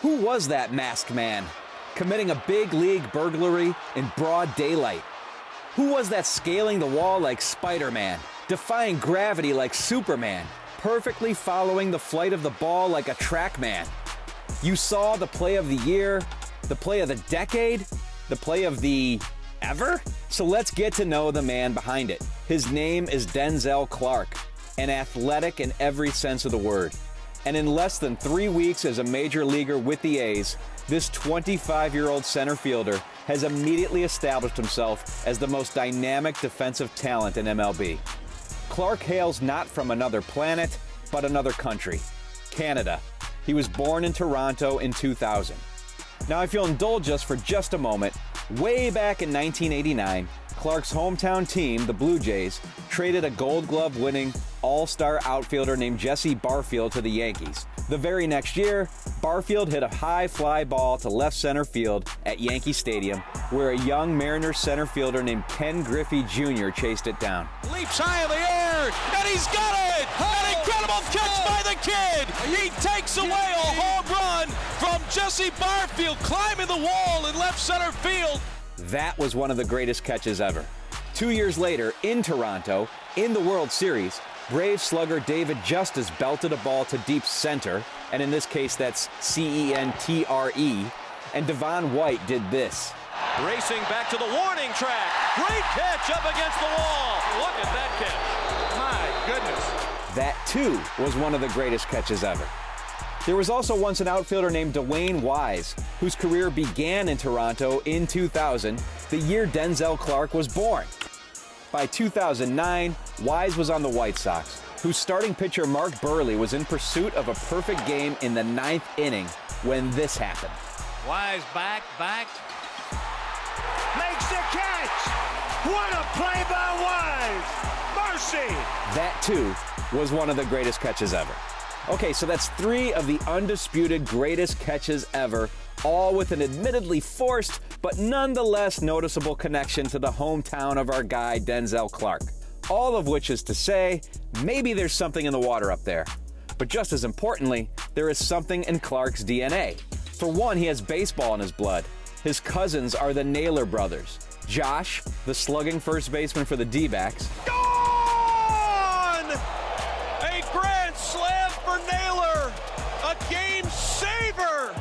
Who was that masked man committing a big league burglary in broad daylight? Who was that scaling the wall like Spider-Man, defying gravity like Superman, perfectly following the flight of the ball like a track man? You saw the play of the year, the play of the decade, the play of the ever? So let's get to know the man behind it. His name is Denzel Clarke, an athletic in every sense of the word. And in less than 3 weeks as a major leaguer with the A's, this 25-year-old center fielder has immediately established himself as the most dynamic defensive talent in MLB. Clarke hails not from another planet, but another country, Canada. He was born in Toronto in 2000. Now, if you'll indulge us for just a moment, way back in 1989, Clarke's hometown team, the Blue Jays, traded a Gold Glove winning all-star outfielder named Jesse Barfield to the Yankees. The very next year, Barfield hit a high fly ball to left center field at Yankee Stadium, where a young Mariners center fielder named Ken Griffey Jr. chased it down. Leaps high in the air, and he's got it! An incredible catch by the kid! He takes away a home run from Jesse Barfield, climbing the wall in left center field. That was one of the greatest catches ever. 2 years later, in Toronto, in the World Series, Brave slugger David Justice belted a ball to deep center, and in this case that's C-E-N-T-R-E, and Devon White did this. Racing back to the warning track. Great catch up against the wall. Look at that catch. My goodness. That, too, was one of the greatest catches ever. There was also once an outfielder named Dwayne Wise, whose career began in Toronto in 2000, the year Denzel Clarke was born. By 2009, Wise was on the White Sox, whose starting pitcher Mark Burley was in pursuit of a perfect game in the 9th inning when this happened. Wise back. Makes the catch! What a play by Wise! Mercy! That, too, was one of the greatest catches ever. Okay, so that's 3 of the undisputed greatest catches ever, all with an admittedly forced but nonetheless noticeable connection to the hometown of our guy Denzel Clarke. All of which is to say, maybe there's something in the water up there. But just as importantly, there is something in Clarke's DNA. For one, he has baseball in his blood. His cousins are the Naylor brothers. Josh, the slugging first baseman for the D-backs. Gone! A grand slam for Naylor! A game saver!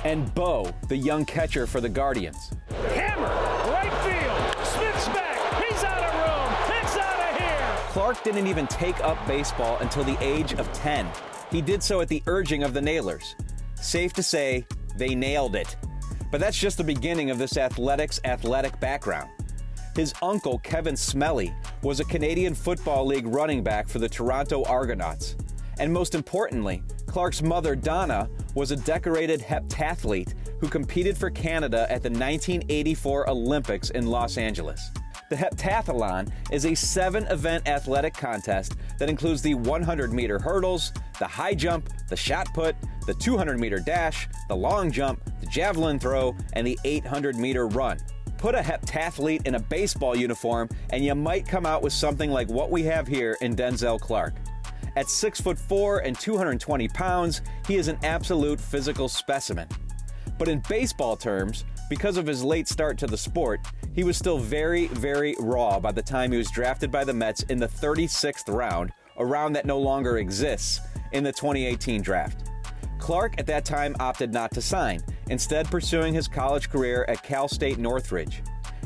And Bo, the young catcher for the Guardians. Hammer! Right field! Smith's back! He's out of room! It's out of here! Clarke didn't even take up baseball until the age of 10. He did so at the urging of the Naylors. Safe to say, they nailed it. But that's just the beginning of this athletic background. His uncle, Kevin Smelly, was a Canadian Football League running back for the Toronto Argonauts. And most importantly, Clarke's mother, Donna, was a decorated heptathlete who competed for Canada at the 1984 Olympics in Los Angeles. The heptathlon is a 7-event athletic contest that includes the 100-meter hurdles, the high jump, the shot put, the 200-meter dash, the long jump, the javelin throw, and the 800-meter run. Put a heptathlete in a baseball uniform, and you might come out with something like what we have here in Denzel Clarke. At 6'4" and 220 pounds, he is an absolute physical specimen. But in baseball terms, because of his late start to the sport, he was still very, very raw by the time he was drafted by the Mets in the 36th round, a round that no longer exists, in the 2018 draft. Clarke at that time opted not to sign, instead pursuing his college career at Cal State Northridge.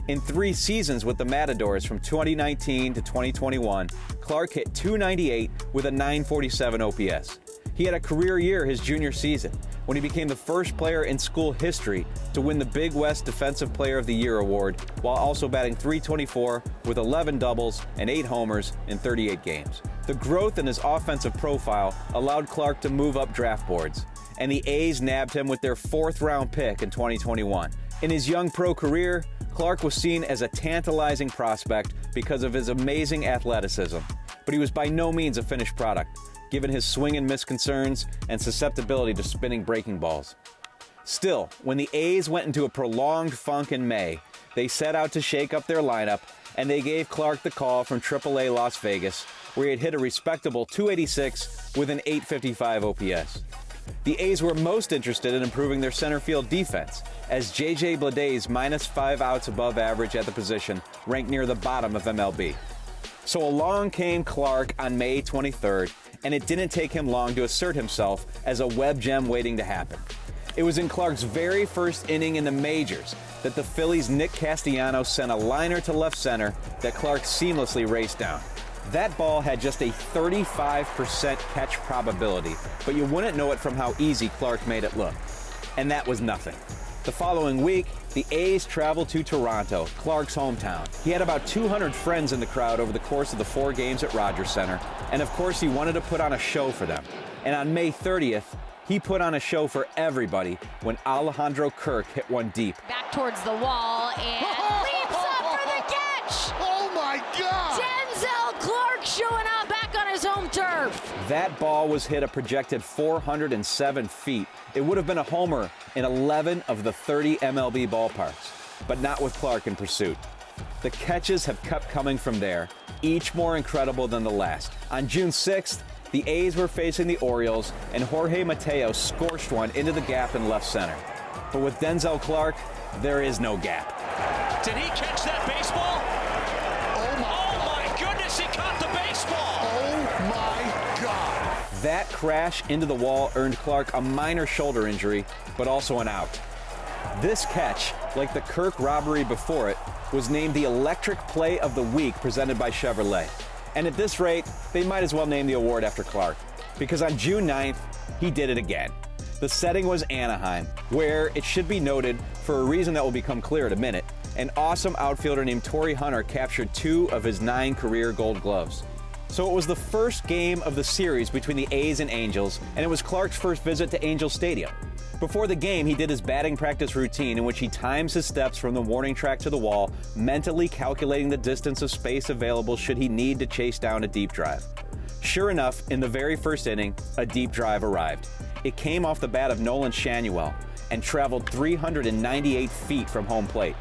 In 3 seasons with the Matadors from 2019 to 2021, Clarke hit .298 with a .947 OPS. He had a career year his junior season, when he became the first player in school history to win the Big West Defensive Player of the Year award, while also batting .324 with 11 doubles and 8 homers in 38 games. The growth in his offensive profile allowed Clarke to move up draft boards, and the A's nabbed him with their 4th-round pick in 2021. In his young pro career, Clarke was seen as a tantalizing prospect because of his amazing athleticism, but he was by no means a finished product, given his swing and miss concerns and susceptibility to spinning breaking balls. Still, when the A's went into a prolonged funk in May, they set out to shake up their lineup, and they gave Clarke the call from AAA Las Vegas, where he had hit a respectable .286 with an .855 OPS. The A's were most interested in improving their center field defense, as J.J. Bleday's -5 outs above average at the position ranked near the bottom of MLB. So along came Clarke on May 23rd, and it didn't take him long to assert himself as a web gem waiting to happen. It was in Clarke's very first inning in the majors that the Phillies' Nick Castellanos sent a liner to left center that Clarke seamlessly raced down. That ball had just a 35% catch probability, but you wouldn't know it from how easy Clarke made it look. And that was nothing. The following week, the A's traveled to Toronto, Clarke's hometown. He had about 200 friends in the crowd over the course of the 4 games at Rogers Center, and of course he wanted to put on a show for them. And on May 30th, he put on a show for everybody when Alejandro Kirk hit one deep. Back towards the wall and leaps up for the catch! Oh my God! Denzel Clarke showing out back on his home turf. That ball was hit a projected 407 feet. It would have been a homer in 11 of the 30 MLB ballparks, but not with Clarke in pursuit. The catches have kept coming from there, each more incredible than the last. On June 6th, the A's were facing the Orioles, and Jorge Mateo scorched one into the gap in left center. But with Denzel Clarke, there is no gap. Did he catch that baseball? Oh my goodness, he caught the baseball! Oh my God! That crash into the wall earned Clarke a minor shoulder injury, but also an out. This catch, like the Kirk robbery before it, was named the Electric Play of the Week presented by Chevrolet. And at this rate, they might as well name the award after Clarke, because on June 9th, he did it again. The setting was Anaheim, where, it should be noted, for a reason that will become clear in a minute, an awesome outfielder named Torrey Hunter captured 2 of his 9 career Gold Gloves. So it was the first game of the series between the A's and Angels, and it was Clarke's first visit to Angel Stadium. Before the game, he did his batting practice routine in which he times his steps from the warning track to the wall, mentally calculating the distance of space available should he need to chase down a deep drive. Sure enough, in the very first inning, a deep drive arrived. It came off the bat of Nolan Schanuel and traveled 398 feet from home plate.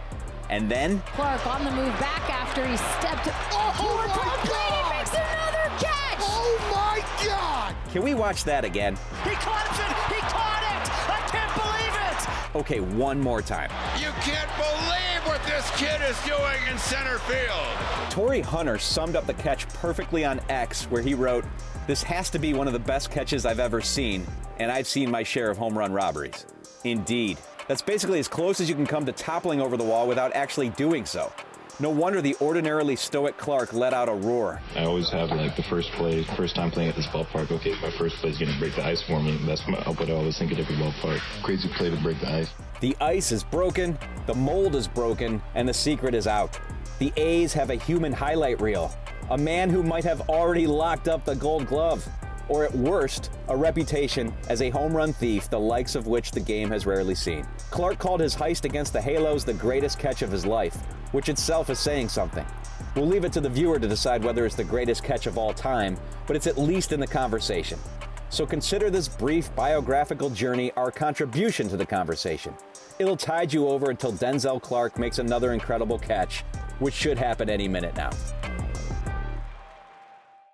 And then Clarke on the move back after he stepped toward home plate and makes another catch! Oh my God! can we watch that again? He climbs it! He caught it! I can't believe it! Okay, one more time. You can't believe what this kid is doing in center field. Torrey Hunter summed up the catch perfectly on X, where he wrote, "This has to be one of the best catches I've ever seen, and I've seen my share of home run robberies." Indeed. That's basically as close as you can come to toppling over the wall without actually doing so. No wonder the ordinarily stoic Clarke let out a roar. I always have like the first time playing at this ballpark, okay, my first play is going to break the ice for me. That's what I always think at every ballpark. Crazy play to break the ice. The ice is broken, the mold is broken, and the secret is out. The A's have a human highlight reel. A man who might have already locked up the Gold Glove. Or at worst, a reputation as a home run thief, the likes of which the game has rarely seen. Clarke called his heist against the Halos the greatest catch of his life, which itself is saying something. We'll leave it to the viewer to decide whether it's the greatest catch of all time, but it's at least in the conversation. So consider this brief biographical journey our contribution to the conversation. It'll tide you over until Denzel Clarke makes another incredible catch, which should happen any minute now.